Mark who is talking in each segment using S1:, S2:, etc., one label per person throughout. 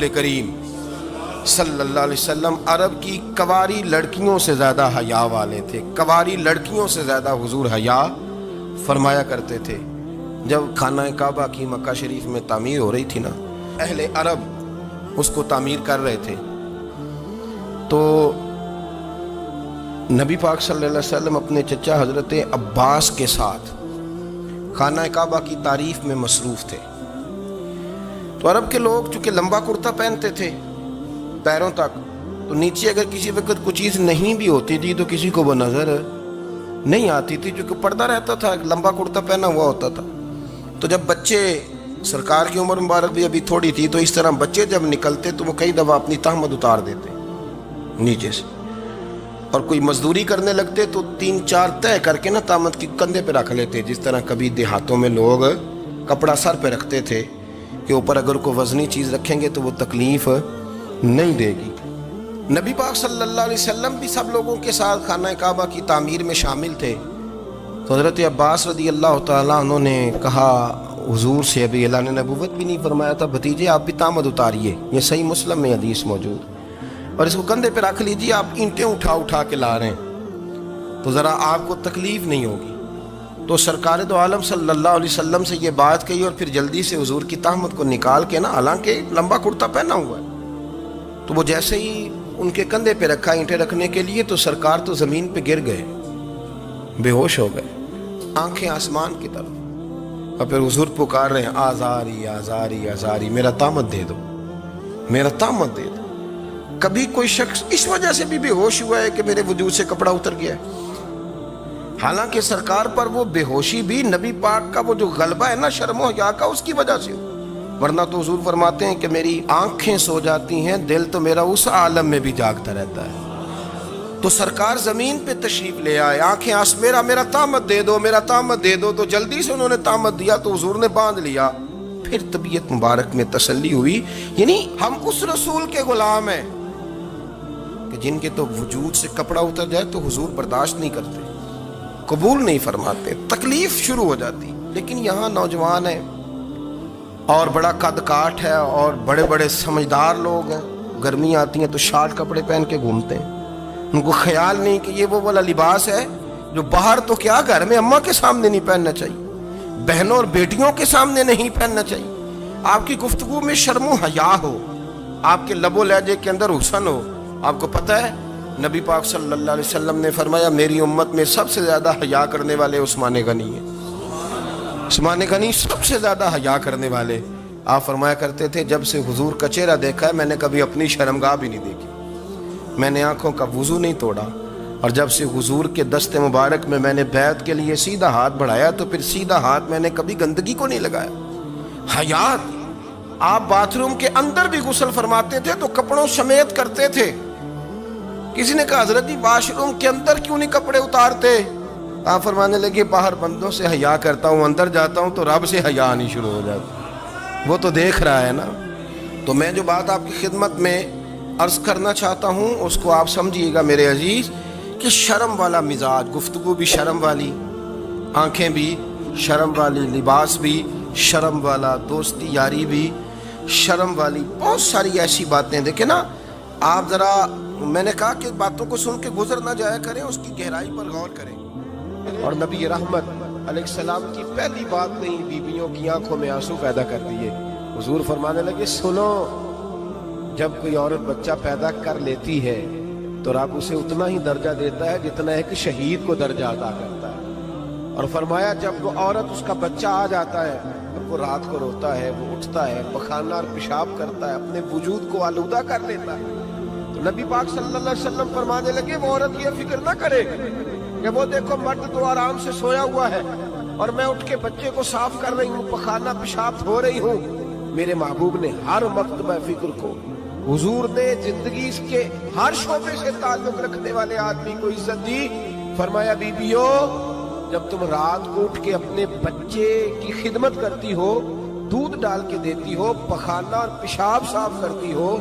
S1: رسول کریم صلی اللہ علیہ وسلم عرب کی کواری لڑکیوں سے زیادہ حیا والے تھے، کواری لڑکیوں سے زیادہ حضور حیا فرمایا کرتے تھے۔ جب خانہ کعبہ کی مکہ شریف میں تعمیر ہو رہی تھی نا، اہل عرب اس کو تعمیر کر رہے تھے، تو نبی پاک صلی اللہ علیہ وسلم اپنے چچا حضرت عباس کے ساتھ خانہ کعبہ کی تعریف میں مصروف تھے۔ تو عرب کے لوگ چونکہ لمبا کرتا پہنتے تھے پیروں تک، تو نیچے اگر کسی وقت کوئی چیز نہیں بھی ہوتی تھی تو کسی کو وہ نظر نہیں آتی تھی، کیونکہ پردہ رہتا تھا، لمبا کرتا پہنا ہوا ہوتا تھا۔ تو جب بچے، سرکار کی عمر مبارک بھی ابھی تھوڑی تھی، تو اس طرح بچے جب نکلتے تو وہ کئی دفعہ اپنی تہمت اتار دیتے نیچے سے، اور کوئی مزدوری کرنے لگتے تو 3-4 طے کر کے نا تہمت کی کندھے پہ رکھ لیتے، جس طرح کبھی دیہاتوں میں لوگ کپڑا سر پہ رکھتے تھے کہ اوپر اگر کوئی وزنی چیز رکھیں گے تو وہ تکلیف نہیں دے گی۔ نبی پاک صلی اللہ علیہ وسلم بھی سب لوگوں کے ساتھ خانہ کعبہ کی تعمیر میں شامل تھے۔ تو حضرت عباس رضی اللہ تعالیٰ عنہ نے کہا حضور سے، ابھی اعلان نبوت بھی نہیں فرمایا تھا، بھتیجے آپ بھی تہمت اتاریے، یہ صحیح مسلم میں حدیث موجود، اور اس کو کندھے پہ رکھ لیجیے، آپ اینٹیں اٹھا اٹھا کے لا رہے ہیں تو ذرا آپ کو تکلیف نہیں ہوگی۔ تو سرکار دو عالم صلی اللہ علیہ وسلم سے یہ بات کہی، اور پھر جلدی سے حضور کی تہمت کو نکال کے نا، حالانکہ لمبا کرتا پہنا ہوا ہے، تو وہ جیسے ہی ان کے کندھے پہ رکھا اینٹیں رکھنے کے لیے، تو سرکار تو زمین پہ گر گئے، بے ہوش ہو گئے، آنکھیں آسمان کی طرف، اور پھر حضور پکار رہے ہیں آزاری آزاری آزاری، میرا تہمت دے دو، میرا تہمت دے دو۔ کبھی کوئی شخص اس وجہ سے بھی بے ہوش ہوا ہے کہ میرے وجود سے کپڑا اتر گیا ہے؟ حالانکہ سرکار پر وہ بے ہوشی بھی نبی پاک کا وہ جو غلبہ ہے نا شرم و حیا کا، اس کی وجہ سے ہو، ورنہ تو حضور فرماتے ہیں کہ میری آنکھیں سو جاتی ہیں، دل تو میرا اس عالم میں بھی جاگتا رہتا ہے۔ تو سرکار زمین پہ تشریف لے آئے، آنکھیں میرا تہمت دے دو، میرا تہمت دے دو، تو جلدی سے انہوں نے تہمت دیا، تو حضور نے باندھ لیا۔ پھر طبیعت مبارک میں تسلی ہوئی، یعنی ہم اس رسول کے غلام ہیں کہ جن کے تو وجود سے کپڑا اتر جائے تو حضور برداشت نہیں کرتے، قبول نہیں فرماتے، تکلیف شروع ہو جاتی۔ لیکن یہاں نوجوان ہیں اور بڑا قد کاٹ ہے اور بڑے بڑے سمجھدار لوگ ہیں، گرمی آتی ہیں تو شارٹ کپڑے پہن کے گھومتے ہیں، ان کو خیال نہیں کہ یہ وہ والا لباس ہے جو باہر تو کیا گھر میں اماں کے سامنے نہیں پہننا چاہیے، بہنوں اور بیٹیوں کے سامنے نہیں پہننا چاہیے۔ آپ کی گفتگو میں شرم و حیا ہو، آپ کے لب و لہجے کے اندر حسن ہو۔ آپ کو پتہ ہے نبی پاک صلی اللہ علیہ وسلم نے فرمایا میری امت میں سب سے زیادہ حیا کرنے والے عثمان غنی ہیں، عثمان غنی سب سے زیادہ حیا کرنے والے۔ آپ فرمایا کرتے تھے جب سے حضور کا چہرہ دیکھا ہے میں نے کبھی اپنی شرمگاہ بھی نہیں دیکھی، میں نے آنکھوں کا وضو نہیں توڑا، اور جب سے حضور کے دست مبارک میں میں نے بیعت کے لیے سیدھا ہاتھ بڑھایا تو پھر سیدھا ہاتھ میں نے کبھی گندگی کو نہیں لگایا۔ حیات، آپ باتھ روم کے اندر بھی غسل فرماتے تھے تو کپڑوں سمیت کرتے تھے۔ کسی نے کہا حضرت جی واش روم کے اندر کیوں نہیں کپڑے اتارتے؟ آپ فرمانے لگے باہر بندوں سے حیا کرتا ہوں، اندر جاتا ہوں تو رب سے حیا آنی شروع ہو جاتی، وہ تو دیکھ رہا ہے نا۔ تو میں جو بات آپ کی خدمت میں عرض کرنا چاہتا ہوں اس کو آپ سمجھیے گا میرے عزیز، کہ شرم والا مزاج، گفتگو بھی شرم والی، آنکھیں بھی شرم والی، لباس بھی شرم والا، دوستی یاری بھی شرم والی، بہت ساری ایسی باتیں۔ دیکھیں نا آپ ذرا، میں نے کہا کہ باتوں کو سن کے گزر نہ جایا کریں، اس کی گہرائی پر غور کریں۔ اور نبی رحمت علیہ السلام کی پہلی بات نے ہی بیویوں کی آنکھوں میں آنسو پیدا کر دیے۔ حضور فرمانے لگے سنو، جب کوئی عورت بچہ پیدا کر لیتی ہے تو رب اسے اتنا ہی درجہ دیتا ہے جتنا ایک شہید کو درجہ عطا کرتا ہے۔ اور فرمایا جب وہ عورت اس کا بچہ آ جاتا ہے اور وہ رات کو روتا ہے، وہ اٹھتا ہے، پخانہ اور پیشاب کرتا ہے، اپنے وجود کو آلودہ کر لیتا ہے، تو نبی پاک صلی اللہ علیہ وسلم فرمانے لگے وہ عورت یہ فکر نہ کرے کہ وہ دیکھو مرد تو آرام سے سویا ہوا ہے اور میں اٹھ کے بچے کو صاف کر رہی ہوں، پخانہ پیشاب دھو رہی ہوں۔ میرے محبوب نے ہر مرتبہ فکر کو، حضور نے زندگی کے ہر شعبے سے تعلق رکھنے والے آدمی کو عزت دی۔ فرمایا بیبیو جب تم رات کو اٹھ کے اپنے بچے کی خدمت کرتی ہو، دودھ ڈال کے دیتی ہو، پخانہ اور پیشاب صاف کرتی ہو،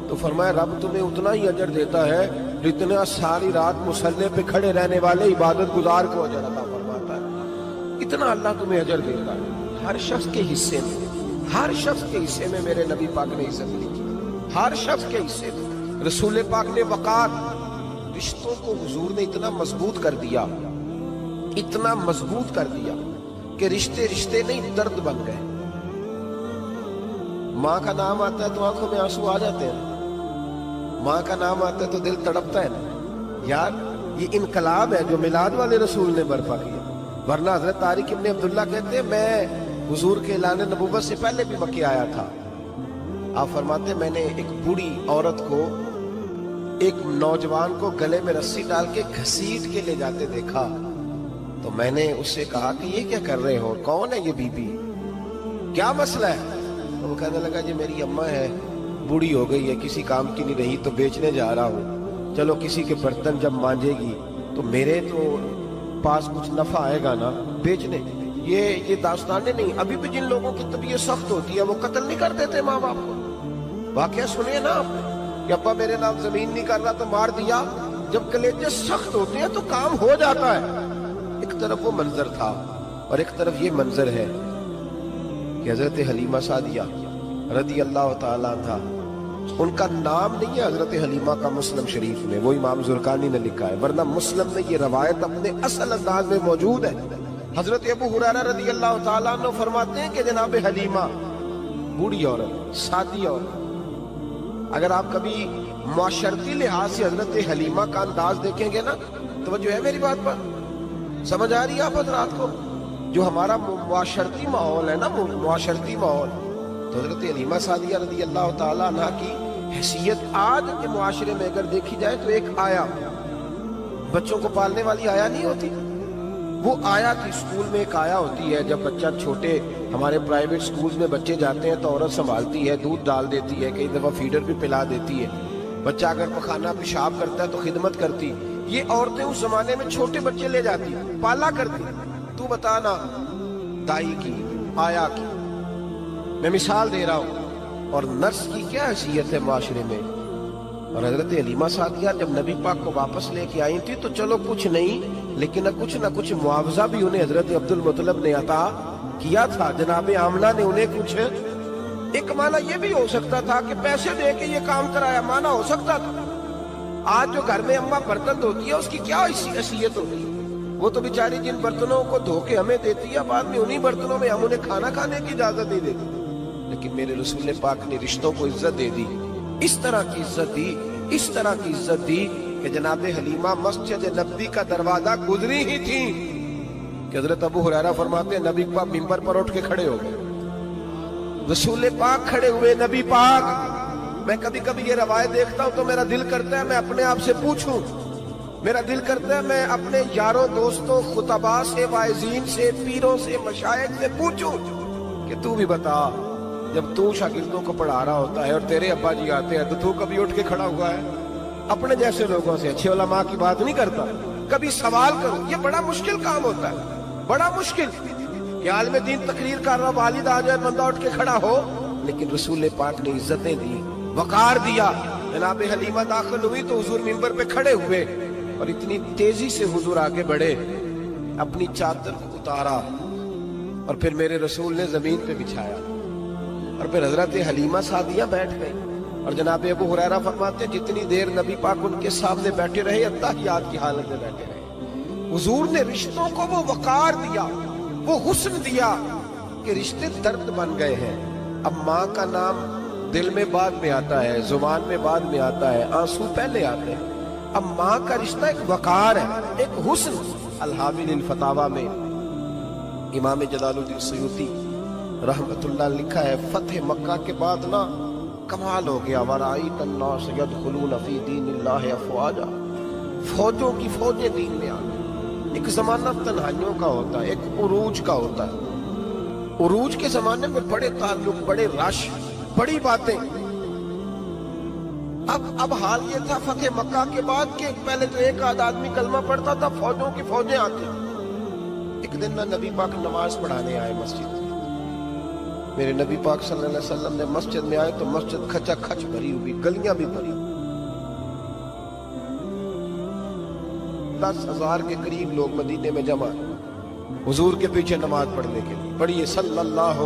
S1: تو فرمایا رب تمہیں اتنا ہی اجر دیتا ہے جتنا ساری رات مصلی پہ کھڑے رہنے والے عبادت گزار کو اجر عطا فرماتا ہے۔ اتنا اللہ تمہیں اجر دیتا ہے۔ ہر شخص کے حصے میں، ہر شخص کے حصے میں میرے نبی پاک نے عزت لکھی۔ ہر شخص کے حصے تھے. رسول پاک نے وقار، رشتوں کو حضور نے اتنا مضبوط کر دیا، اتنا مضبوط کر دیا کہ رشتے رشتے نہیں درد بن گئے. ماں کا نام آتا ہے تو آنکھوں میں آنسو آ جاتے ہیں، ماں کا نام آتا ہے تو دل تڑپتا ہے نا. یار یہ انقلاب ہے جو میلاد والے رسول نے برپا کیا. ورنہ حضرت طارق ابن عبداللہ کہتے ہیں میں حضور کے اعلان نبوت سے پہلے بھی مکے آیا تھا. آپ فرماتے ہیں میں نے ایک بوڑھی عورت کو، ایک نوجوان کو گلے میں رسی ڈال کے گھسیٹ کے لے جاتے دیکھا تو میں نے اس سے کہا کہ یہ کیا کر رہے ہو، کون ہے یہ بی بی، کیا مسئلہ ہے؟ تو وہ کہنے لگا جی میری اماں ہے، بوڑھی ہو گئی ہے، کسی کام کی نہیں رہی تو بیچنے جا رہا ہوں. چلو کسی کے برتن جب مانجے گی تو میرے تو پاس کچھ نفع آئے گا نا بیچنے. یہ داستانیں نہیں. ابھی بھی جن لوگوں کی طبیعت سخت ہوتی ہے وہ قتل نہیں کر دیتے ماں باپ کو. واقعہ سنیے نا آپ کہ ابا میرے نام زمین نہیں کر رہا تو مار دیا. جب کلیجے سخت ہوتے ہیں تو کام ہو جاتا ہے. ایک طرف وہ منظر تھا اور ایک طرف یہ منظر ہے کہ حضرت حلیمہ سعدیہ رضی اللہ تعالیٰ تھا، ان کا نام نہیں ہے حضرت حلیمہ کا مسلم شریف میں، وہ امام زرقانی نے لکھا ہے، ورنہ مسلم میں یہ روایت اپنے اصل انداز میں موجود ہے. حضرت ابو ہریرہ رضی اللہ تعالیٰ عنہ فرماتے ہیں کہ جناب حلیمہ بوڑھی عورت، سادی عورت. اگر آپ کبھی معاشرتی لحاظ سے حضرت حلیمہ کا انداز دیکھیں گے نا، توجہ ہے میری بات پر، سمجھ آ رہی ہے آپ حضرات کو؟ جو ہمارا معاشرتی ماحول ہے نا، معاشرتی ماحول، تو حضرت حلیمہ سعدیہ رضی اللہ تعالیٰ عنہ کی حیثیت آج کے معاشرے میں اگر دیکھی جائے تو ایک آیا، بچوں کو پالنے والی آیا نہیں ہوتی، وہ آیا تھی. اسکول میں ایک آیا ہوتی ہے، جب بچہ چھوٹے ہمارے پرائیویٹ سکولز میں بچے جاتے ہیں تو عورت سنبھالتی ہے، دودھ ڈال دیتی ہے، کئی دفعہ فیڈر بھی پلا دیتی ہے. بچہ اگر پخانہ پیشاب کرتا ہے تو خدمت کرتی. یہ عورتیں اس زمانے میں چھوٹے بچے لے جاتی، پالا کرتی. تو بتانا دائی کی، آیا کی، میں مثال دے رہا ہوں. اور نرس کی کیا حیثیت ہے معاشرے میں. اور حضرت حلیمہ سعدیہ جب نبی پاک کو واپس لے کے آئی تھی تو چلو کچھ نہیں لیکن نہ کچھ معاوضہ بھی انہیں حضرت عبد المطلب نے عطا کیا تھا. جناب آمنہ نے انہیں کچھ، ایک معنی یہ بھی ہو سکتا تھا کہ پیسے دے کے یہ کام کرایا، معنی ہو سکتا تھا. آج جو گھر میں اماں برتن دھوتی ہے اس کی کیا حیثیت ہوتی ہے؟ وہ تو بیچاری جن برتنوں کو دھو کے ہمیں دیتی ہے، بعد میں انہی برتنوں میں ہم انہیں کھانا کھانے کی اجازت نہیں دیتے. لیکن میرے رسول پاک نے رشتوں کو عزت دے دی، اس طرح کی عزت دی، اس طرح کی عزت دی کہ جناب حلیمہ مسجد نبوی کا دروازہ گزری ہی تھی کہ حضرت ابو ہریرہ فرماتے ہیں نبی پاک ممبر پر اٹھ کے کھڑے ہو گئے. رسول پاک کھڑے ہوئے، نبی پاک. میں کبھی کبھی یہ روایت دیکھتا ہوں تو میرا دل کرتا ہے میں اپنے آپ سے پوچھوں، میرا دل کرتا ہے میں اپنے یاروں دوستوں خطباء سے، واعظین سے، پیروں سے، مشائخ سے پوچھوں کہ تو بھی بتا، جب تو شاگردوں کو پڑھا رہا ہوتا ہے اور تیرے ابا جی آتے ہیں تو کبھی اٹھ کے کھڑا ہوا ہے؟ اپنے جیسے لوگوں سے، اچھے علماء کی بات نہیں کرتا، کبھی سوال کرو. یہ بڑا مشکل کام ہوتا ہے، بڑا مشکل کہ عالم دین تقریر کر رہا، والد آ جائے، بندہ اٹھ کے کھڑا ہو. لیکن رسول پاک نے عزتیں دی، وقار دیا. جناب حلیمہ داخل ہوئی تو حضور ممبر پہ کھڑے ہوئے اور اتنی تیزی سے حضور آگے بڑھے، اپنی چادر کو اتارا اور پھر میرے رسول نے زمین پہ بچھایا اور پھر حضرت حلیمہ سعدیہ بیٹھ گئی. اور جناب ابو ہریرہ فرماتے ہیں جتنی دیر نبی پاک ان کے سامنے بیٹھے رہے اتحیات کی حالت میں بیٹھے رہے. حضور نے رشتوں کو وہ وقار دیا، وہ حسن دیا کہ رشتے درد بن گئے ہیں. اب ماں کا نام دل میں بعد میں آتا ہے، زبان میں بعد میں آتا ہے، آنسو پہلے آتے ہیں. اب ماں کا رشتہ ایک وقار ہے، ایک حسن. الحاوی للفتاوی میں امام جلال الدین سیوطی رحمت اللہ لکھا ہے فتح مکہ کے بعد نا کمال ہو گیا. وَرَأَيْتَ النَّاسَ يَدْخُلُونَ فِي دِينِ اللَّهِ أَفْوَاجًا، فوجوں کی فوجیں دین میں آ گئی. ایک زمانہ تنہائیوں کا ہوتا ہے، ایک عروج کا ہوتا ہے. عروج کے زمانے میں بڑے تعلق، بڑے رش، بڑی باتیں. اب حال یہ تھا فتح مکہ کے بعد کہ پہلے تو ایک آدھ آدمی کلمہ پڑھتا تھا، فوجوں کی فوجیں آتی. ایک دن نہ نبی پاک نماز پڑھانے آئے مسجد. میرے نبی پاک صلی اللہ علیہ وسلم نے مسجد میں آئے تو مسجد کھچا کھچ بھری ہوئی، گلیاں بھی بھری. 10,000 کے قریب لوگ مدینے میں جمع حضور کے پیچھے نماز پڑھنے کے لیے. پڑھیے صلی اللہ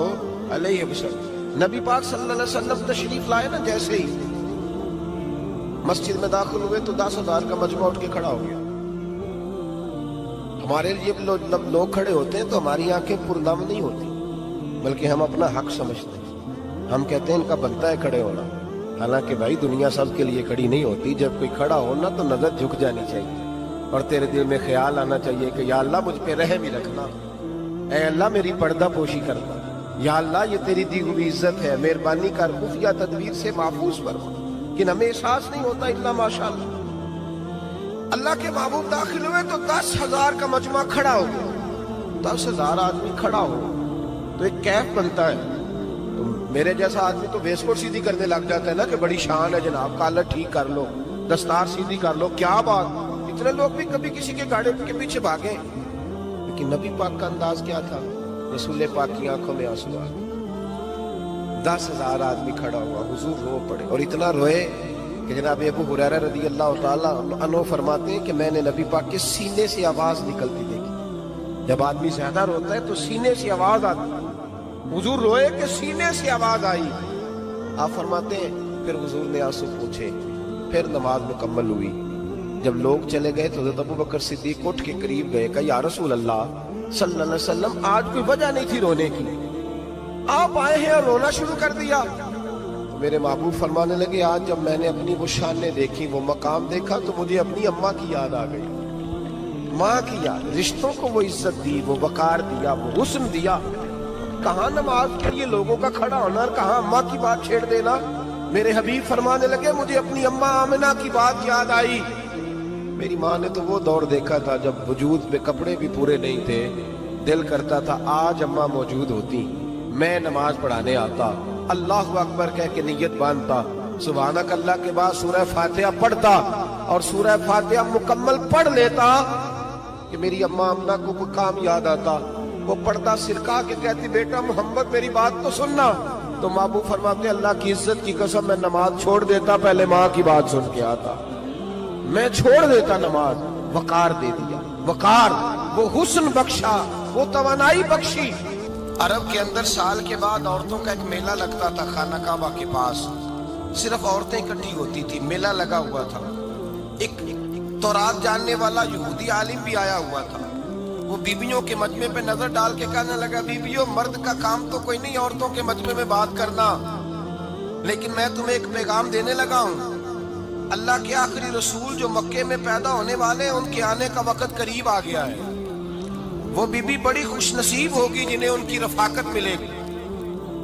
S1: علیہ وسلم. نبی پاک صلی اللہ علیہ وسلم تشریف لائے نا جیسے ہی مسجد میں داخل ہوئے تو 10,000 کا مجمع اٹھ کے کھڑا ہو گیا. ہمارے لیے جب لوگ کھڑے ہوتے ہیں تو ہماری آنکھیں پرنم نہیں ہوتی، بلکہ ہم اپنا حق سمجھتے ہیں. ہم کہتے ہیں ان کا بنتا ہے کھڑے ہونا، حالانکہ بھائی دنیا سب کے لیے کھڑی نہیں ہوتی. جب کوئی کھڑا ہونا تو نظر جھک جانی چاہیے اور تیرے دل میں خیال آنا چاہیے کہ یا اللہ مجھ پہ رحم ہی رکھنا، اے اللہ میری پردہ پوشی کرنا، یا اللہ یہ تیری دی ہوئی عزت ہے، مہربانی کر خفیہ تدبیر سے محفوظ فرما. کہ ہمیں احساس نہیں ہوتا اتنا ماشاءاللہ. اللہ کے محبوب داخل ہوئے تو 10,000 کا مجمع کھڑا ہو گیا. 10,000 آدمی کھڑا ہو تو ایک کیف بنتا ہے. تو میرے جیسا آدمی تو ویس کوٹ سیدھی کرنے لگ جاتا ہے نا کہ بڑی شان ہے جناب، کالر ٹھیک کر لو، دستار سیدھی کر لو، کیا بات. اتنے لوگ بھی کبھی کسی کے گاڑی کے پیچھے بھاگے، لیکن نبی پاک کا انداز کیا تھا؟ رسول پاک کی آنکھوں میں آنسو آ گئے. 10,000 آدمی کھڑا ہوا، حضور رو پڑے اور اتنا روئے کہ جناب ابو ہریرہ رضی اللہ تعالیٰ عنہ فرماتے ہیں کہ میں نے نبی پاک کے سینے سے آواز نکلتی دیکھی. جب آدمی زیادہ روتا ہے تو سینے سے آواز آتی. حضور روئے کہ سینے سے آواز آئی. آپ فرماتے ہیں پھر حضور نے آنسو پوچھے، پھر نماز مکمل ہوئی. جب لوگ چلے گئے تو حضرت ابو بکر صدیق اٹھ کے قریب گئے، کہا یا رسول اللہ صلی اللہ علیہ وسلم آج کوئی وجہ نہیں تھی رونے کی، آپ آئے ہیں اور رونا شروع کر دیا. میرے محبوب فرمانے لگے آج جب میں نے اپنی وہ شانیں دیکھی، وہ مقام دیکھا تو مجھے اپنی اماں کی یاد آ گئی. ماں کی یاد، رشتوں کو وہ عزت دی، وہ وقار دیا، وہ حسن دیا. کہاں نماز کے لیے لوگوں کا کھڑا ہونا اور کہاں اماں کی بات چھیڑ دینا. میرے حبیب فرمانے لگے مجھے اپنی اماں آمنہ کی بات یاد آئی. میری ماں نے تو وہ دور دیکھا تھا جب وجود پہ کپڑے بھی پورے نہیں تھے، دل کرتا تھا آج اماں موجود ہوتی، میں نماز پڑھانے آتا، اللہ اکبر کہہ کے نیت باندھتا، سبحانک اللہ کے بعد سورہ فاتحہ پڑھتا اور سورہ فاتحہ مکمل پڑھ لیتا کہ میری اماں آمنہ کو کوئی کام یاد آتا. وہ پڑھتا سرکا کے کہتی بیٹا محمد میری بات تو سننا. تو محبوب فرماتے اللہ کی عزت کی قسم میں نماز چھوڑ دیتا، پہلے ماں کی بات سن کے آتا. میں چھوڑ دیتا نماز. وقار دے دیا، وقار، وہ حسن بخشا، وہ توانائی بخشی. عرب کے اندر سال کے بعد عورتوں کا ایک میلہ لگتا تھا خانہ کعبہ کے پاس. صرف عورتیں اکٹھی ہوتی تھی، میلہ لگا ہوا تھا. ایک تورات جاننے والا یہودی عالم بھی آیا ہوا تھا. وہ بیبیوں کے مجمع پہ نظر ڈال کے کہنے لگا بیبیوں مرد کا کام تو کوئی نہیں عورتوں کے مجمع میں بات کرنا، لیکن میں تمہیں ایک پیغام دینے لگا ہوں. اللہ کے آخری رسول جو مکے میں پیدا ہونے والے ہیں ان کے آنے کا وقت قریب آ گیا ہے. وہ بی بی بڑی خوش نصیب ہوگی جنہیں ان کی رفاقت ملے گی.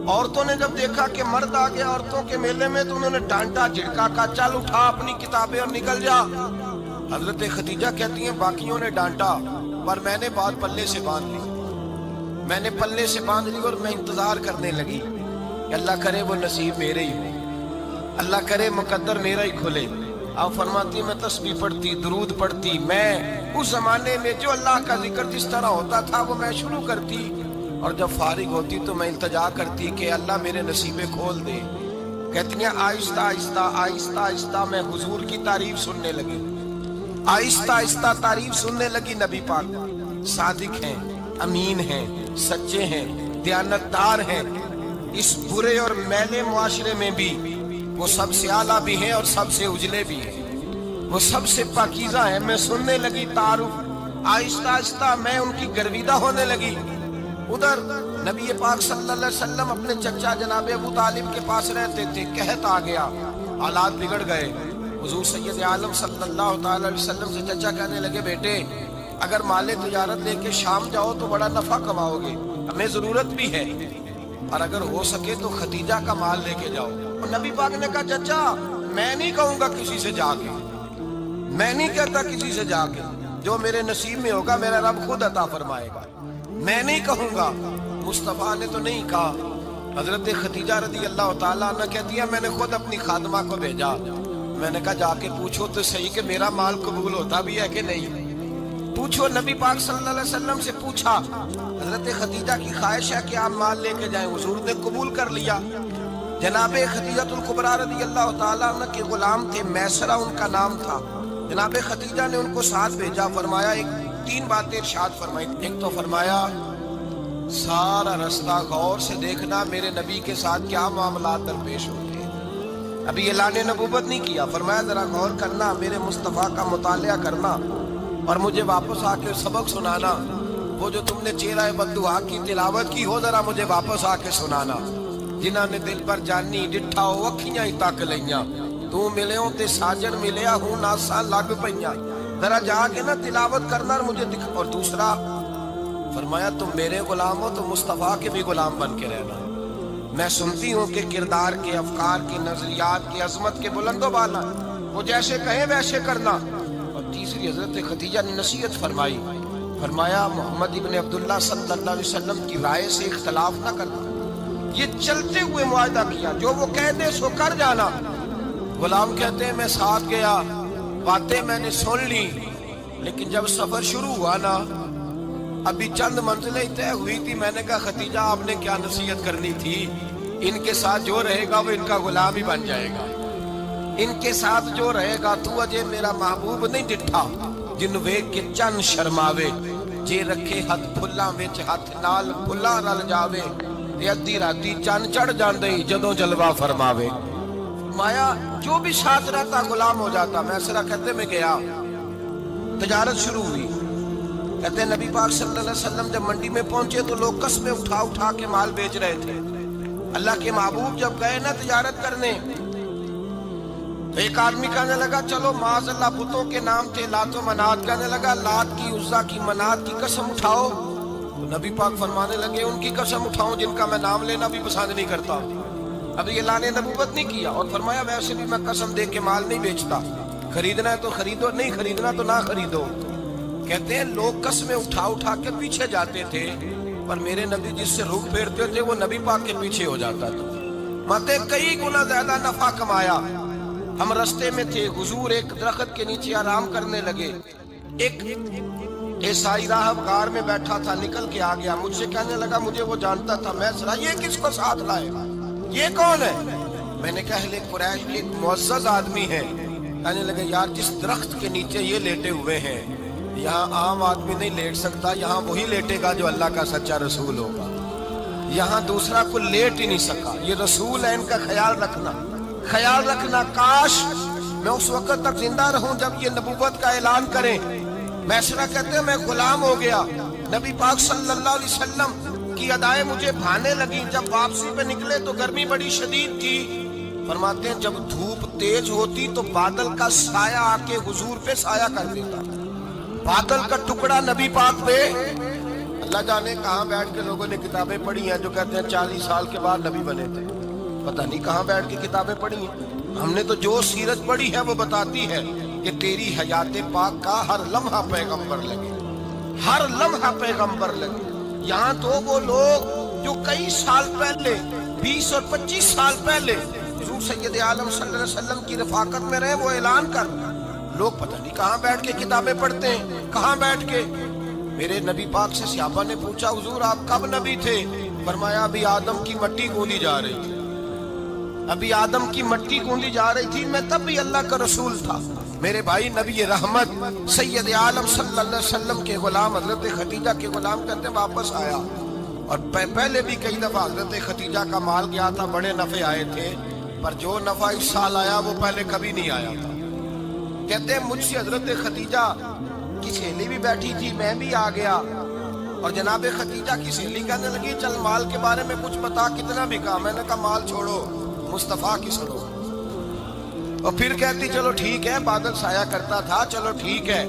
S1: عورتوں نے جب دیکھا کہ مرد آ گیا عورتوں کے میلے میں تو انہوں نے ڈانٹا جھڑکا، کہا چل اٹھا اپنی کتابیں اور نکل جا. حضرت خدیجہ کہتی ہیں باقیوں نے ڈانٹا پر میں نے بات پلے سے باندھ لی. میں نے پلے سے باندھ لی اور میں انتظار کرنے لگی کہ اللہ کرے وہ نصیب میرے ہی ہو، اللہ کرے مقدر میرا ہی کھلے. آپ فرماتی میں تسبیح پڑھتی، درود پڑھتی. میں اس زمانے میں جو اللہ کا ذکر جس طرح ہوتا تھا وہ میں شروع کرتی، اور جب فارغ ہوتی تو میں التجا کرتی کہ اللہ میرے نصیبے کھول دے. کہتی ہیں آہستہ آہستہ آہستہ آہستہ میں حضور کی تعریف سننے لگی. آہستہ آہستہ تعریف سننے لگی. نبی پاک صادق ہیں، امین ہیں، سچے ہیں، دیانتدار ہیں. اس برے اور میلے معاشرے میں بھی وہ سب سے اعلیٰ بھی ہیں اور سب سے اجلے بھی ہیں، وہ سب سے پاکیزہ ہیں. میں سننے لگی تعارف. آہستہ آہستہ میں ان کی گرویدہ ہونے لگی. ادھر نبی پاک صلی اللہ علیہ وسلم اپنے چچا جناب ابو طالب کے پاس رہتے تھے. قحط آ گیا، حالات بگڑ گئے. حضور سید عالم صلی اللہ تعالی علیہ وسلم سے چچا کہنے لگے بیٹے اگر مال تجارت لے کے شام جاؤ تو بڑا نفع کماؤ گے، ہمیں ضرورت بھی ہے، اور اگر ہو سکے تو خدیجہ کا مال لے کے جاؤ. اور نبی پاک نے کہا چچا میں نہیں کہوں گا کسی سے جا کے، میں نہیں کہتا کسی سے جا کے، جو میرے نصیب میں ہوگا میرا رب خود عطا فرمائے گا، میں نہیں کہوں گا. مصطفیٰ نے تو نہیں کہا. حضرت خدیجہ رضی اللہ تعالیٰ عنہ کہتی ہے میں نے خود اپنی خادمہ کو بھیجا. میں نے کہا جا کے پوچھو تو صحیح کہ میرا مال قبول ہوتا بھی ہے کہ نہیں. پوچھو. نبی پاک صلی اللہ علیہ وسلم سے پوچھا. حضرت خدیجہ کی خواہش ہے کہ آپ مال لے کے جائیں. حضور نے قبول کر لیا. جناب خدیجہ الکبریٰ رضی اللہ تعالیٰ عنہ کے غلام تھے، میسرہ ان کا نام تھا. جناب خدیجہ نے ان کو ساتھ بھیجا. فرمایا ایک 3 باتیں ارشاد فرمائی. ایک تو فرمایا سارا رستہ غور سے دیکھنا میرے نبی کے ساتھ کیا معاملات درپیش ہوتے ہیں. ابھی اعلان نبوت نہیں کیا، فرمایا ذرا غور کرنا، میرے مصطفیٰ کا مطالعہ کرنا اور مجھے واپس آ کے سبق سنانا۔ وہ جو تم نے چہرہ بددعا کی تلاوت کی ہو، ذرا مجھے واپس آ کے سنانا۔ جنہاں نے دل پر جانی ڈٹھا ہو اکھیاں ہی تک لئیاں، تو ملے ہوں تے ساجن ملیا ہوں ناساں لگ پئیاں، ذرا جا کے نا تلاوت کرنا اور مجھے دکھ۔ اور دوسرا فرمایا تم میرے غلام ہو تو مصطفیٰ کے بھی غلام بن کے رہنا۔ میں سنتی ہوں کہ کردار کے، افکار کے، نظریات کی عظمت کے بلند و بالا، وہ جیسے کہیں ویسے کرنا۔ اور تیسری حضرت خدیجہ نے نصیحت فرمائی، فرمایا محمد ابن عبداللہ صلی اللہ علیہ وسلم کی رائے سے اختلاف نہ کرنا۔ یہ چلتے ہوئے معاہدہ کیا، جو وہ کہہ دے سو کر جانا۔ غلام کہتے ہیں میں ساتھ گیا، باتیں میں نے سن لی، لیکن جب سفر شروع ہوا نا، ابھی چند منزلیں طے ہوئی تھی، میں نے کہا خدیجہ آپ نے کیا نصیحت کرنی تھی، ان کے ساتھ جو رہے گا وہ ان کا غلام ہی بن جائے گا، ان کے ساتھ جو رہے گا تو اجے میرا محبوب نہیں ڈٹھا جن ویکھ کے چن شرماوے، جے رکھے ہاتھ پھلاں وچ ہاتھ نال پھلاں رل جاوے، تے ادھی راتی چن چڑھ جاندے جدوں جلوہ فرماوے۔ فرمایا جو بھی ساتھ رہتا غلام ہو جاتا۔ میں سرا کہتے میں گیا، تجارت شروع ہوئی۔ کہتے ہیں نبی پاک صلی اللہ علیہ وسلم جب منڈی میں پہنچے تو لوگ قسمیں اٹھا اٹھا کے مال بیچ رہے تھے۔ اللہ کے محبوب جب گئے نا تجارت کرنے، تو ایک آدمی کہنے لگا چلو معاذ اللہ بتوں کے نام تھے لات و منات، کہنے لگا لات کی، عزا کی، منات کی قسم اٹھاؤ۔ تو نبی پاک فرمانے لگے ان کی قسم اٹھاؤں جن کا میں نام لینا بھی پسند نہیں کرتا۔ ابھی اعلان نبوت نہیں کیا، اور فرمایا ویسے بھی میں قسم دے کے مال نہیں بیچتا، خریدنا ہے تو خریدو، نہیں خریدنا تو نہ خریدو۔ کہتے ہیں لوگ قسمیں اٹھا اٹھا کے پیچھے جاتے تھے، پر میرے نبی جس سے رخ پھیرتے تھے وہ نبی پاک کے پیچھے ہو جاتا تھا۔ ماتے کئی گنا زیادہ نفع کمایا۔ ہم رستے میں تھے، حضور ایک درخت کے نیچے آرام کرنے لگے، ایک عیسائی راہب غار میں بیٹھا تھا، نکل کے آ گیا، مجھ سے کہنے لگا مجھے وہ جانتا تھا۔ میں سنا یہ کس کو ساتھ لائے، یہ کون ہے؟ میں نے کہا اہل قریش ایک معزز آدمی ہے۔ کہنے لگے یار جس درخت کے نیچے یہ لیٹے ہوئے ہیں یہاں عام آدمی نہیں لیٹ سکتا، یہاں وہی لیٹے گا جو اللہ کا سچا رسول ہوگا، یہاں دوسرا کوئی لیٹ ہی نہیں سکا، یہ رسول ہے، ان کا خیال رکھنا، خیال رکھنا۔ کاش میں اس وقت تک زندہ رہوں جب یہ نبوت کا اعلان کریں۔ میسرہ کہتے ہیں میں غلام ہو گیا، نبی پاک صلی اللہ علیہ وسلم کی ادائیں مجھے بھانے لگیں۔ جب واپسی پہ نکلے تو گرمی بڑی شدید تھی۔ فرماتے ہیں جب دھوپ تیز ہوتی تو بادل کا سایہ آ کے حضور پہ سایہ کر دیتا، بادل کا ٹکڑا نبی پاک پہ۔ اللہ جانے کہاں بیٹھ کے لوگوں نے کتابیں پڑھی ہیں جو کہتے ہیں 40 سال کے بعد نبی بنے تھے، پتہ نہیں کہاں بیٹھ کے کتابیں پڑھی ہیں۔ ہم نے تو جو سیرت پڑھی ہے وہ بتاتی ہے کہ تیری حیات پاک کا ہر لمحہ پیغمبر لگے، ہر لمحہ پیغمبر لگے۔ یہاں تو وہ لوگ جو کئی سال پہلے، 20 اور 25 سال پہلے حضور سید عالم صلی اللہ علیہ وسلم کی رفاقت میں رہے، وہ اعلان کر، لوگ پتہ نہیں کہاں بیٹھ کے کتابیں پڑھتے ہیں، کہاں بیٹھ کے۔ میرے نبی پاک سے صحابہ نے پوچھا حضور آپ کب نبی تھے؟ فرمایا ابھی آدم کی مٹی گوندی جا رہی تھی، ابھی آدم کی مٹی گوندی جا رہی تھی، میں تب بھی اللہ کا رسول تھا۔ میرے بھائی نبی رحمت سید عالم صلی اللہ علیہ وسلم کے غلام حضرت خدیجہ کے غلام کہتے ہیں واپس آیا، اور پہلے بھی کئی دفعہ حضرت خدیجہ کا مال گیا تھا، بڑے نفع آئے تھے، پر جو نفع اس سال آیا وہ پہلے کبھی نہیں آیا تھا۔ کہتے ہیں مجھ سے حضرت خدیجہ کی سہیلی بھی بیٹھی تھی، میں بھی آ گیا، اور جناب خدیجہ کی سہیلی کہنے لگی چل مال کے بارے میں کچھ بتا، کتنا بھی کہا۔ میں نے کہا مال چھوڑو، مصطفیٰ کی سنو۔ اور پھر کہتی چلو ٹھیک ہے، بادل سایہ کرتا تھا، چلو ٹھیک ہے،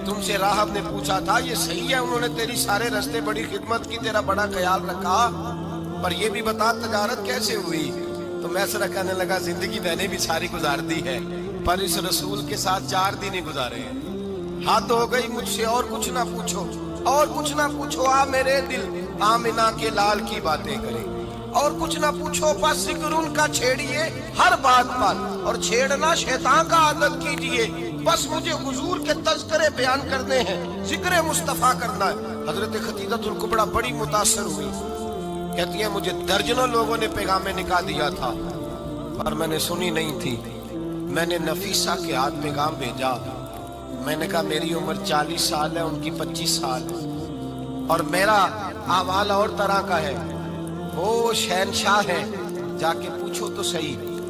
S1: تم سے راہب نے پوچھا تھا یہ صحیح ہے، انہوں نے تیری سارے رستے بڑی خدمت کی، تیرا بڑا خیال رکھا، پر یہ بھی بتا تجارت کیسے ہوئی؟ تو میں سرا کہنے لگا زندگی میں نے بھی ساری گزار دی ہے، پر اس رسول کے ساتھ 4 دن ہی گزارے ہیں، حد ہو گئی مجھ سے، اور کچھ نہ پوچھو، اور کچھ نہ پوچھو، آ میرے دل آمنہ کے لال کی باتیں کرے، اور کچھ نہ پوچھو، بس ذکر ان کا چھیڑیے ہر بات پر، اور چھیڑنا شیطان کا عادت کیجئے، بس مجھے حضور کے تذکرے بیان کرنے ہیں، ذکر مصطفیٰ کرنا ہے۔ حضرت خدیجہ الکبریٰ بڑی متاثر ہوئی، کہتی ہیں مجھے درجنوں لوگوں نے پیغام نکال دیا تھا، پر میں نے سنی نہیں تھی، میں نے نفیسہ کے ہاتھ پیغام بھیجا، میں نے کہا میری عمر 40 سال ہے، ان کی 25 سال ہے، اور میرا احوال اور طرح کا ہے، وہ شہنشاہ ہے، جا کے پوچھو تو صحیح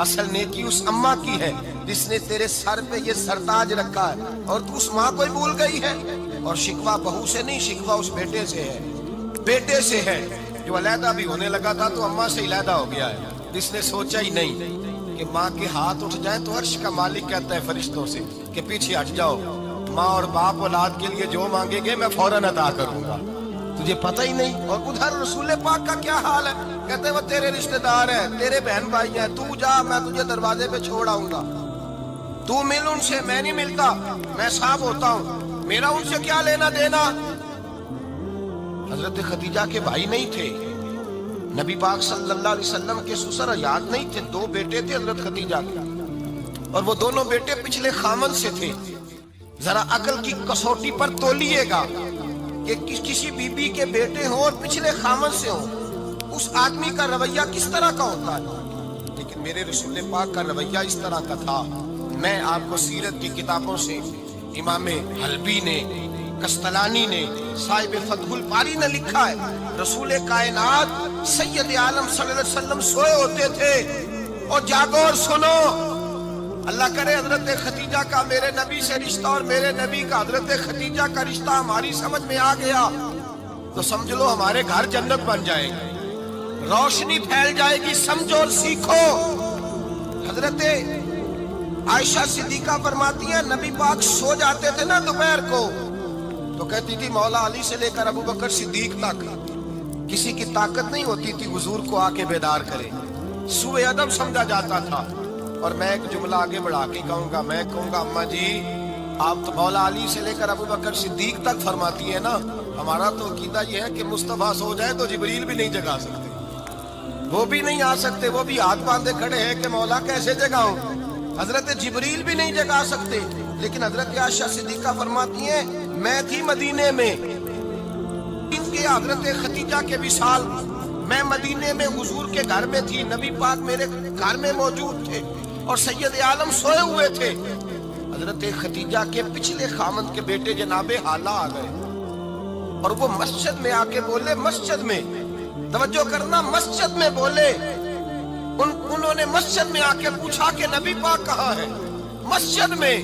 S1: اصل نیکی اس اماں کی ہے جس نے تیرے سر پہ یہ سرتاج رکھا ہے، اور تو اس ماں کو ہی بھول گئی ہے۔ اور شکوہ بہو سے نہیں، شکوہ اس بیٹے سے ہے، بیٹے سے ہے جو علیحدہ بھی ہونے لگا تھا تو اماں سے علیحدہ ہو گیا ہے، جس نے سوچا ہی نہیں کہ ماں کے ہاتھ اٹھ جائیں تو عرش کا مالک کہتا ہے فرشتوں سے کہ پیچھے ہٹ جاؤ، ماں اور باپ اولاد کے لیے جو مانگیں گے میں فوراً عطا کروں گا، تجھے پتہ ہی نہیں۔ اور ادھر رسول پاک کا کیا حال ہے، کہتے ہیں وہ تیرے رشتہ دار ہیں، تیرے بہن بھائی ہیں، تو جا، میں تجھے دروازے پہ چھوڑ آؤں گا، تو مل ان سے، میں نہیں ملتا، میں صاحب ہوتا ہوں، میرا ان سے کیا لینا دینا۔ حضرت خدیجہ کے بھائی نہیں تھے، نبی پاک صلی اللہ علیہ وسلم کے سسر یاد نہیں تھے، 2 بیٹے تھے حضرت خدیجہ کے، اور وہ دونوں بیٹے پچھلے خامن سے تھے۔ ذرا عقل کی کسوٹی پر تولیے گا کہ کسی بی بی کے بیٹے ہوں اور پچھلے خامن سے ہوں، اس آدمی کا رویہ کس طرح کا ہوتا ہے۔ لیکن میرے رسول پاک کا رویہ اس طرح کا تھا۔ میں آپ کو سیرت کی کتابوں سے، امام حلبی نے، کستلانی نے، صاحب فتح الباری نے لکھا ہے، رسول کائنات سید عالم صلی اللہ علیہ وسلم سوئے ہوتے تھے اور جاگو اور سنو، اللہ کرے حضرت خدیجہ کا میرے نبی سے رشتہ اور میرے نبی کا حضرت خدیجہ کا رشتہ ہماری سمجھ میں آ گیا تو سمجھ لو ہمارے گھر جنت بن جائے گی، روشنی پھیل جائے گی، سمجھو اور سیکھو۔ حضرت عائشہ صدیقہ فرماتی ہیں نبی پاک سو جاتے تھے نا دوپہر کو تو کہتی تھی مولا علی سے لے کر ابو بکر صدیق تک کسی کی طاقت نہیں ہوتی تھی حضور کو آ کے بیدار کرے، سوء ادب سمجھا جاتا تھا۔ اور میں ایک جملہ آگے بڑھا کے کہوں گا، میں کہوں گا اماں جی آپ تو مولا علی سے لے کر ابو بکر صدیق تک فرماتی ہیں نا، ہمارا تو عقیدہ یہ ہے کہ مصطفیٰ سو جائے تو جبریل بھی نہیں جگا سکتے، وہ بھی نہیں آ سکتے، وہ بھی ہاتھ باندھے کھڑے ہیں کہ مولا کیسے جگاؤں، حضرت جبریل بھی نہیں جگا سکتے۔ لیکن حضرت عائشہ صدیقہ فرماتی ہیں میں تھی مدینے میں ان کے حضرت خدیجہ کے وصال، میں مدینے میں حضور کے گھر میں تھی، نبی پاک میرے گھر میں موجود تھے اور سید عالم سوئے ہوئے تھے۔ حضرت خدیجہ کے پچھلے خامند کے بیٹے جناب حالہ آ گئے اور وہ مسجد میں آ کے بولے، مسجد میں توجہ کرنا، مسجد میں بولے، انہوں نے مسجد میں آ کے پوچھا کہ نبی پاک کہاں ہے، مسجد میں۔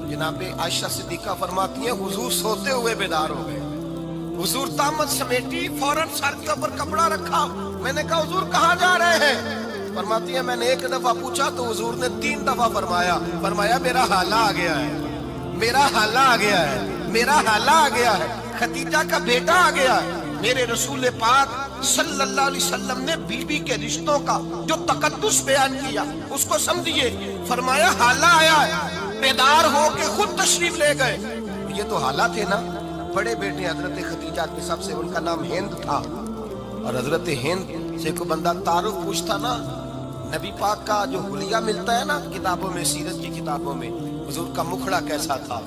S1: جناب عائشہ صدیقہ فرماتی ہیں حضور سوتے ہوئے بیدار ہو گئے، حضور طامت سمیٹی، فوراً سر کے اوپر کپڑا رکھا، میں نے کہا حضور کہاں جا رہے ہیں؟ فرماتی ہے میں نے 1 دفعہ پوچھا تو حضور نے 3 دفعہ فرمایا میرا حالہ آ گیا ہے، میرا حالہ آ گیا ہے، میرا حالہ آ گیا ہے، خدیجہ کا بیٹا آ گیا ہے۔ میرے رسول پاک صلی اللہ علیہ وسلم نے بی بی کے رشتوں کا جو تقدس بیان کیا اس کو سمجھیے، فرمایا حالہ آیا ہے، بیدار ہو کے خود تشریف لے گئے۔ یہ تو حالہ تھے نا، بڑے بیٹے حضرت خدیجہ کے سب سے ان کا نام ہند تھا، اور حضرت ہند سے کوئی بندہ تعارف پوچھتا نا، نبی پاک کا جو حلیہ ملتا ہے نا کتابوں میں، سیرت کی کتابوں میں، حضور کا مکھڑا کیسا تھا،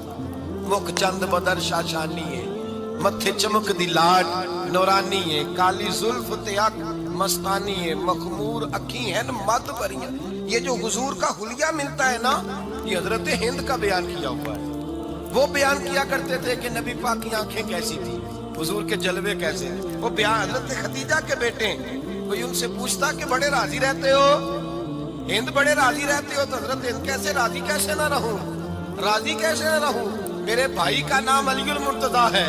S1: مکھ چند بدر شاشانی ہے، متھے چمک دی لاڈ نورانی ہے، کالی زلف تے اک مستانی ہے، مخمور اکھی ہیں مد بریاں۔ یہ جو حضور کا حلیہ ملتا ہے نا، یہ حضرت ہند کا بیان کیا ہوا ہے۔ وہ بیان کیا کرتے تھے کہ نبی پاک کی آنکھیں کیسی تھی، حضور کے جلوے کیسے ہیں، وہ بیان حضرت خدیجہ کے بیٹے ہیں۔ کوئی ان سے پوچھتا کہ بڑے راضی رہتے ہو، ہند بڑے راضی رہتے ہو، تو حضرت ہند کیسے راضی کیسے نہ رہوں، راضی کیسے نہ رہوں، میرے بھائی کا نام علی المرتضیٰ ہے،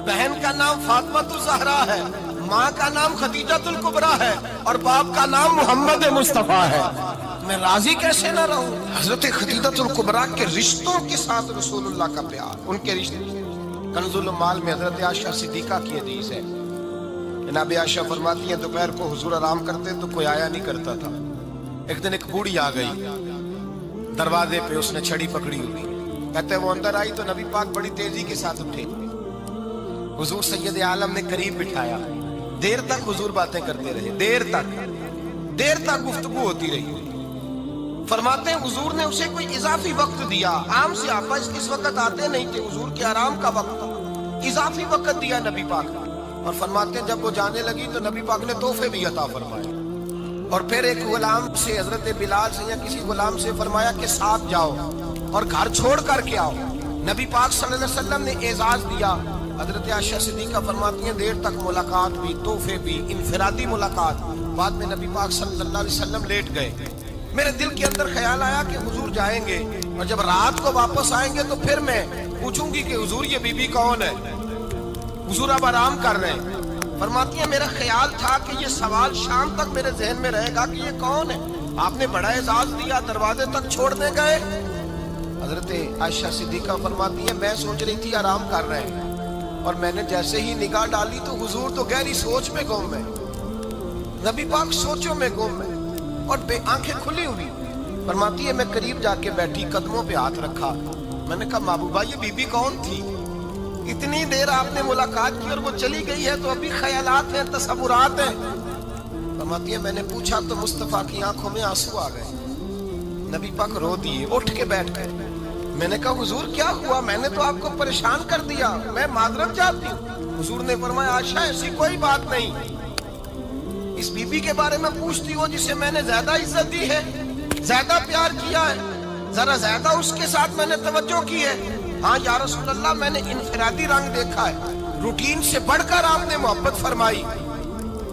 S1: بہن کا نام فاطمہ الزہرا ہے، ماں کا نام خدیجہ الکبریٰ ہے اور باپ کا نام محمد مصطفیٰ ہے، میں راضی کیسے نہ رہوں۔ حضرت خدیجہ الکبریٰ کے رشتوں کے ساتھ رسول اللہ کا پیار، ان کے رشتے۔ کنز المال میں حضرت عائشہ صدیقہ کی حدیث ہے، جناب عائشہ فرماتی ہیں دوپہر کو حضور آرام کرتے تو کوئی آیا نہیں کرتا تھا۔ ایک دن ایک بوڑھی آ گئی دروازے پہ، اس نے چھڑی پکڑی ہوئی، کہتے وہ اندر آئی تو نبی پاک بڑی تیزی کے ساتھ اٹھے، حضور سید عالم نے قریب بٹھایا، دیر تک حضور باتیں کرتے رہے، دیر تک گفتگو ہوتی رہی۔ فرماتے ہیں حضور نے اسے کوئی اضافی وقت دیا، عام صحابہ اس وقت آتے نہیں تھے، حضور کے آرام کا وقت، اضافی وقت دیا نبی پاک نے۔ اور فرماتے ہیں جب وہ جانے لگی تو نبی پاک نے تحفے بھی عطا فرمائے، اور پھر ایک غلام سے، حضرت بلال سے یا کسی غلام سے فرمایا کہ ساتھ جاؤ اور گھر چھوڑ کر کے آؤ۔ نبی پاک صلی اللہ علیہ وسلم نے اعزاز دیا۔ حضرت عائشہ صدیقہ فرماتی ہیں دیر تک ملاقات بھی، تحفے بھی، انفرادی ملاقات۔ بعد میں نبی پاک صلی اللہ علیہ وسلم لیٹ گئے، میرے دل کے اندر خیال آیا کہ حضور جائیں گے اور جب رات کو واپس آئیں گے تو پھر میں پوچھوں گی کہ حضور یہ بی بی کون ہے، حضور اب آرام کر رہے ہیں۔ فرماتی ہیں میرا خیال تھا کہ یہ سوال شام تک میرے ذہن میں رہے گا کہ یہ کون ہے، آپ نے بڑا اعزاز دیا، دروازے تک چھوڑنے گئے۔ حضرت عائشہ صدیقہ فرماتی ہیں میں سوچ رہی تھی آرام کر رہے ہیں، اور میں نے جیسے ہی نگاہ ڈالی تو حضور تو گہری سوچ میں گم ہے، نبی پاک سوچوں میں گم ہے اور بے آنکھیں کھلی ہوئی۔ فرماتی ہے میں قریب جا کے بیٹھی، قدموں پہ ہاتھ رکھا، میں نے کہا محبوبہ یہ بی بی کون تھی؟ اتنی دیر آپ نے ملاقات کی اور وہ چلی گئی ہے تو ابھی خیالات ہیں، تصورات ہیں۔ فرماتی ہے میں نے پوچھا تو مصطفیٰ کی آنکھوں میں آنسو آ گئے، نبی پاک رو دیے، اٹھ کے بیٹھ گئے۔ میں نے کہا حضور کیا ہوا؟ میں نے تو آپ کو پریشان کر دیا، میں معذرت چاہتی ہوں۔ حضور نے فرمایا عائشہ ایسی کوئی بات نہیں، اس بی بی کے بارے میں پوچھتی ہو جسے میں نے زیادہ عزت دی ہے، زیادہ پیار کیا ہے، ذرا زیادہ اس کے ساتھ میں نے توجہ کی ہے۔ ہاں یا رسول اللہ میں نے انفرادی رنگ دیکھا ہے، روٹین سے بڑھ کر آپ نے محبت فرمائی۔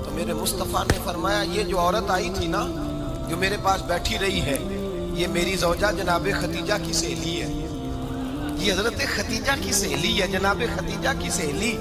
S1: تو میرے مصطفیٰ نے فرمایا یہ جو عورت آئی تھی نا، جو میرے پاس بیٹھی رہی ہے، یہ میری زوجہ جناب خدیجہ کی سہیلی ہے، یہ حضرت خدیجہ کی سہیلی ہے، جناب خدیجہ کی سہیلی۔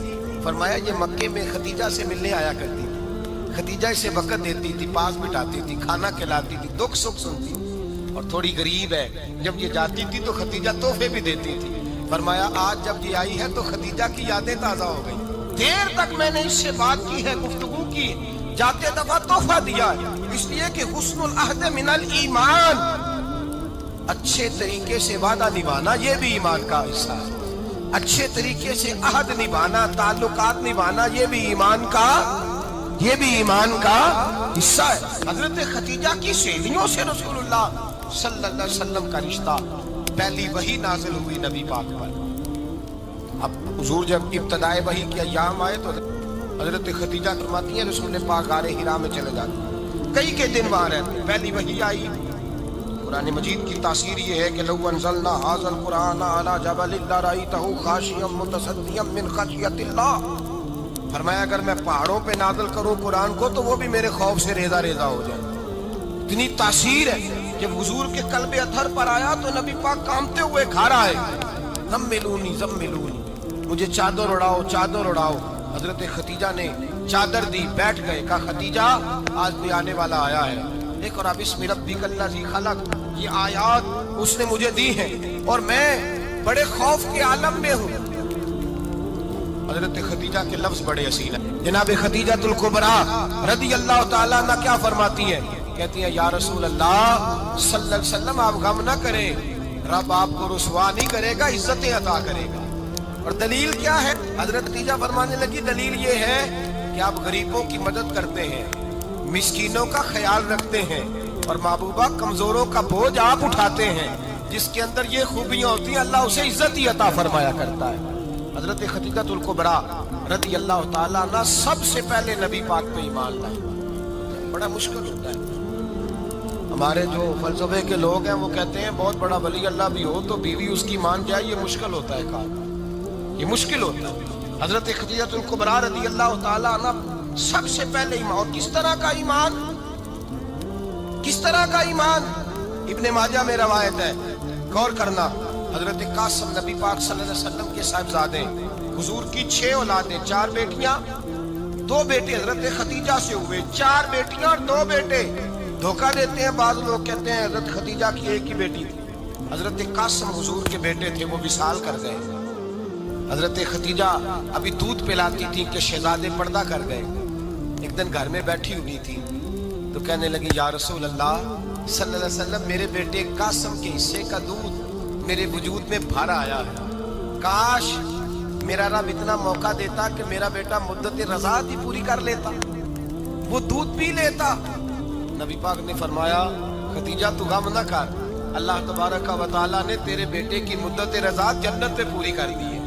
S1: فرمایا یہ مکے میں خدیجہ سے ملنے آیا کرتی تھی، خدیجہ اسے وقت دیتی تھی، پاس بٹھاتی تھی، کھانا کھلاتی تھی، دکھ سکھ سنتی تھی، اور تھوڑی غریب ہے، جب یہ جاتی تھی تو خدیجہ تحفے بھی دیتی تھی۔ فرمایا آج جب یہ آئی ہے تو خدیجہ کی یادیں تازہ ہو گئی، دیر تک میں نے اس سے بات کی ہے، گفتگو کی، جاتے دفعہ تحفہ دیا ہے، اس لیے کہ حسن العہد من الایمان، اچھے طریقے سے وعدہ نبھانا یہ بھی ایمان کا حصہ ہے، اچھے طریقے سے عہد نبھانا، تعلقات نبھانا یہ بھی ایمان کا حصہ ہے۔ حضرت خدیجہ کی سہیلیوں سے رسول اللہ صلی اللہ علیہ وسلم کا رشتہ، پہلی وحی نازل ہوئی نبی پاک پر۔ اب حضور جب ابتدائے وحی کے ایام آئے تو حضرت خدیجہ فرماتی ہیں رسول پاک غار حرا میں چلے جاتے، کئی کے دن وہاں رہتے، پہلی وحی آئی۔ قرآن مجید کی تاثیر یہ ہے کہ لو انزلنا ھذا القرآن علی جبل لرأیتہ خاشعا متصدعا من خشیۃ اللہ، فرمایا اگر میں پہاڑوں پہ نازل کروں قرآن کو تو وہ بھی میرے خوف سے ریزہ ریزہ ہو جائے، اتنی تاثیر ہے۔ جب حضور کے قلب اطہر پر آیا تو نبی پاک کامتے ہوئے گھر آئے، زملونی زملونی، مجھے چادر اڑاؤ چادر اڑاؤ۔ حضرت خدیجہ نے چادر دی، بیٹھ گئے، کہا خدیجہ آج بھی آنے والا آیا ہے، دیکھ اور اب اسم ربک الذی خلق، یہ آیات اس نے مجھے دی ہیں اور میں بڑے خوف کے عالم میں ہوں۔ حضرت خدیجہ کے لفظ بڑے حسین ہیں۔ جناب خدیجہ الکبریٰ رضی اللہ تعالیٰ عنہ کیا فرماتی ہیں؟ کہتی ہیں یا رسول اللہ صلی اللہ علیہ وسلم آپ غم نہ کریں، رب آپ کو رسوا نہیں کرے گا، عزتیں عطا کرے گا۔ اور دلیل کیا ہے؟ حضرت خدیجہ فرمانے لگی دلیل یہ ہے کہ آپ غریبوں کی مدد کرتے ہیں، مسکینوں کا خیال رکھتے ہیں، اور محبوبہ کمزوروں کا بوجھ آپ اٹھاتے ہیں، جس کے اندر یہ خوبیاں ہوتی ہیں اللہ اسے عزت ہی عطا فرمایا کرتا ہے۔ حضرت خدیجہ الکبریٰ رضی اللہ تعالیٰ عنہ سب سے پہلے نبی پاک پہ ایمان لائے۔ بڑا مشکل ہوتا ہے، ہمارے جو فلسفے کے لوگ ہیں وہ کہتے ہیں بہت بڑا ولی اللہ بھی ہو تو بیوی اس کی مان جائے، یہ مشکل ہوتا ہے کام، یہ مشکل ہوتا ہے۔ حضرت خدیجہ الکبریٰ رضی اللہ تعالیٰ عنہ سب سے پہلے ایمان، اور کس طرح کا ایمان؟ کس طرح کا ایمان؟ ابن ماجہ میں روایت ہے، غور کرنا، حضرت قاسم نبی پاک صلی اللہ علیہ وسلم کے صاحبزادے، حضور کی 6 اولادیں، 4 بیٹیاں 2 بیٹے حضرت خدیجہ سے ہوئے، 4 بیٹیاں اور 2 بیٹے۔ دھوکہ دیتے ہیں بعض لوگ، کہتے ہیں حضرت خدیجہ کی ایک ہی بیٹی تھی، حضرت قاسم حضور کے بیٹے تھے، وہ وصال کر گئے۔ حضرت خدیجہ ابھی دودھ پلاتی تھی کہ شہزادے پردہ کر گئے۔ ایک دن گھر میں بیٹھی ہوئی تھی تو کہنے لگی یا رسول اللہ صلی اللہ علیہ وسلم میرے بیٹے قاسم کے حصے کا دودھ میرے وجود میں بھر آیا ہے، کاش میرا رب اتنا موقع دیتا کہ میرا بیٹا مدت رضاعت ہی پوری کر لیتا، وہ دودھ پی لیتا۔ نبی پاک نے فرمایا خدیجہ تو غم نہ کر، اللہ تبارک و تعالیٰ نے تیرے بیٹے کی مدت رضاعت جنت میں پوری کر دی ہے،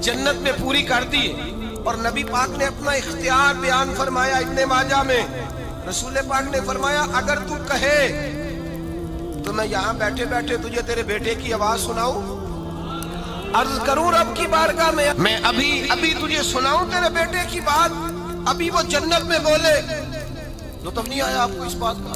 S1: جنت میں پوری کر دی ہے۔ اور نبی پاک نے اپنا اختیار بیان فرمایا ابن ماجہ میں، رسول پاک نے فرمایا اگر تو کہے تو میں یہاں بیٹھے بیٹھے تجھے تیرے بیٹے کی آواز سناؤں، عرض کروں رب کی بارگاہ میں ابھی تجھے سناؤں تیرے بیٹے کی بات، ابھی وہ جنت میں بولے۔ لطف نہیں آیا آپ کو اس بات کا؟